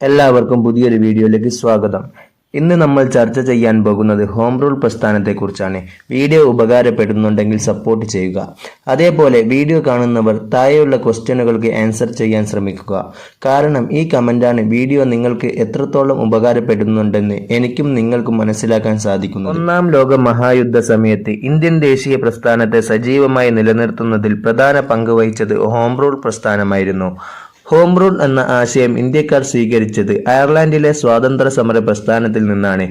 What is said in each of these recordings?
എല്ലാവർക്കും പുതിയൊരു വീഡിയോയിലേക്ക് സ്വാഗതം. ഇന്ന് നമ്മൾ ചർച്ച ചെയ്യാൻ പോകുന്നത് ഹോം റൂൾ പ്രസ്ഥാനത്തെക്കുറിച്ചാണ്. വീഡിയോ ഉപകാരപ്പെടുന്നുണ്ടെങ്കിൽ സപ്പോർട്ട് ചെയ്യുക. അതേപോലെ വീഡിയോ കാണുന്നവർ താഴെയുള്ള ക്വസ്റ്റ്യനുകൾക്ക് ആൻസർ ചെയ്യാൻ ശ്രമിക്കുക. കാരണം ഈ കമന്റാണ് വീഡിയോ നിങ്ങൾക്ക് എത്രത്തോളം ഉപകാരപ്പെടുന്നുണ്ടെന്ന് എനിക്കും നിങ്ങൾക്കും മനസ്സിലാക്കാൻ സാധിക്കുന്നത്. ഒന്നാം ലോക മഹായുദ്ധ സമയത്ത് ഇന്ത്യൻ ദേശീയ പ്രസ്ഥാനത്തെ സജീവമായി നിലനിർത്തുന്നതിൽ പ്രധാന പങ്ക് വഹിച്ചത് ഹോം റൂൾ പ്രസ്ഥാനമായിരുന്നു. ഹോം റൂൾ എന്ന ആശയം ഇന്ത്യക്കാർ സ്വീകരിച്ചത് അയർലൻഡിലെ സ്വാതന്ത്ര്യ സമര പ്രസ്ഥാനത്തിൽ നിന്നാണ്.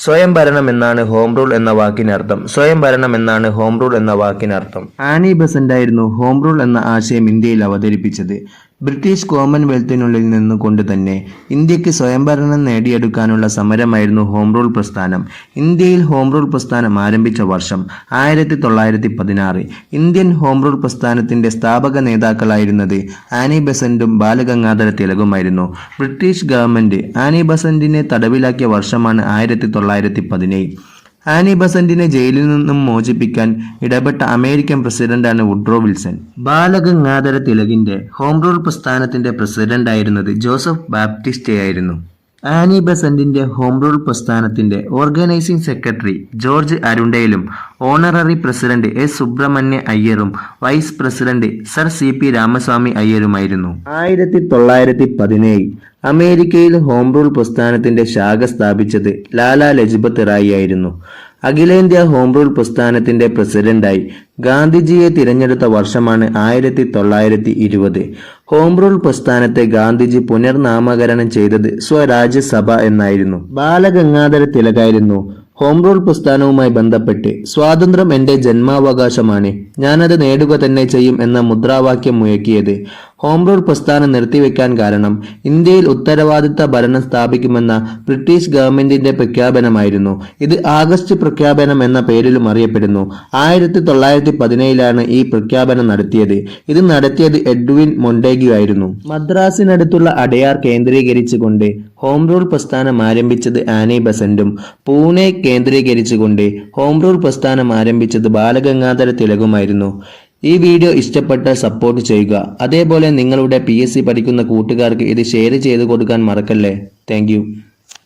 സ്വയം ഭരണം എന്നാണ് ഹോം റൂൾ എന്ന വാക്കിനർത്ഥം. സ്വയം ഭരണം എന്നാണ് ഹോം റൂൾ എന്ന വാക്കിനർത്ഥം. ആനി ബസന്റായിരുന്നു ഹോം റൂൾ എന്ന ആശയം ഇന്ത്യയിൽ അവതരിപ്പിച്ചത്. ബ്രിട്ടീഷ് കോമൺവെൽത്തിനുള്ളിൽ നിന്നുകൊണ്ട് തന്നെ ഇന്ത്യക്ക് സ്വയംഭരണം നേടിയെടുക്കാനുള്ള സമരമായിരുന്നു ഹോം റൂൾ പ്രസ്ഥാനം. ഇന്ത്യയിൽ ഹോം റൂൾ പ്രസ്ഥാനം ആരംഭിച്ച വർഷം 1916. ഇന്ത്യൻ ഹോം റൂൾ പ്രസ്ഥാനത്തിന്റെ സ്ഥാപക നേതാക്കളായിരുന്നത് ആനി ബസന്റും ബാലഗംഗാധര തിലകുമായിരുന്നു. ബ്രിട്ടീഷ് ഗവൺമെന്റ് ആനി ബസന്റിനെ തടവിലാക്കിയ വർഷമാണ് 1917. ആനി ബസന്റിനെ ജയിലിൽ നിന്നും മോചിപ്പിക്കാൻ ഇടപെട്ട അമേരിക്കൻ പ്രസിഡന്റാണ് വുഡ്രോ വിൽസൺ. ബാലഗംഗാധര തിലകിന്റെ ഹോം റൂൾ പ്രസ്ഥാനത്തിന്റെ പ്രസിഡന്റായിരുന്നത് ജോസഫ് ബാപ്റ്റിസ്റ്റയായിരുന്നു. ആനി ബസന്റിന്റെ ഹോം റൂൾ പ്രസ്ഥാനത്തിന്റെ ഓർഗനൈസിംഗ് സെക്രട്ടറി ജോർജ് അരുണ്ടയിലും ഓണററി പ്രസിഡന്റ് എസ് സുബ്രഹ്മണ്യ അയ്യറും vice president sir CP Ramaswamy അയ്യരുമായിരുന്നു. 1917 അമേരിക്കയിൽ ഹോം റൂൾ പ്രസ്ഥാനത്തിന്റെ ശാഖ സ്ഥാപിച്ചത് ലാലാ ലജ്പത് റായ് ആയിരുന്നു. അഖിലേന്ത്യാ ഹോം റൂൾ പ്രസ്ഥാനത്തിന്റെ പ്രസിഡന്റായി ഗാന്ധിജിയെ തിരഞ്ഞെടുത്ത വർഷമാണ് 1920. ഹോം റൂൾ പ്രസ്ഥാനത്തെ ഗാന്ധിജി പുനർനാമകരണം ചെയ്തത് സ്വരാജ്യസഭ എന്നായിരുന്നു. ബാലഗംഗാധര തിലകായിരുന്നു ഹോം റൂൾ പ്രസ്ഥാനവുമായി ബന്ധപ്പെട്ട് സ്വാതന്ത്ര്യം എന്റെ ജന്മാവകാശമാണ്, ഞാനത് നേടുക തന്നെ ചെയ്യും എന്ന മുദ്രാവാക്യം മുഴക്കിയത്. ഹോം റൂൾ പ്രസ്ഥാനം നിർത്തിവെക്കാൻ കാരണം ഇന്ത്യയിൽ ഉത്തരവാദിത്ത ഭരണം സ്ഥാപിക്കുമെന്ന ബ്രിട്ടീഷ് ഗവൺമെന്റിന്റെ പ്രഖ്യാപനമായിരുന്നു. ഇത് ആഗസ്റ്റ് പ്രഖ്യാപനം എന്ന പേരിലും അറിയപ്പെടുന്നു. 1917 ഈ പ്രഖ്യാപനം നടത്തിയത്. ഇത് നടത്തിയത് എഡ്വിൻ മൊണ്ടേഗ്യു ആയിരുന്നു. മദ്രാസിനടുത്തുള്ള അടയാർ കേന്ദ്രീകരിച്ചുകൊണ്ട് ഹോം റൂൾ പ്രസ്ഥാനം ആരംഭിച്ചത് ആനി ബസന്റും പൂനെ കേന്ദ്രീകരിച്ചുകൊണ്ട് ഹോം റൂൾ പ്രസ്ഥാനം ആരംഭിച്ചത് ബാലഗംഗാധര തിലകുമായിരുന്നു. ഈ വീഡിയോ ഇഷ്ടപ്പെട്ടാൽ സപ്പോർട്ട് ചെയ്യുക. അതേപോലെ നിങ്ങളുടെ PSC പഠിക്കുന്ന കൂട്ടുകാർക്ക് ഇത് ഷെയർ ചെയ്ത് കൊടുക്കാൻ മറക്കല്ലേ. താങ്ക്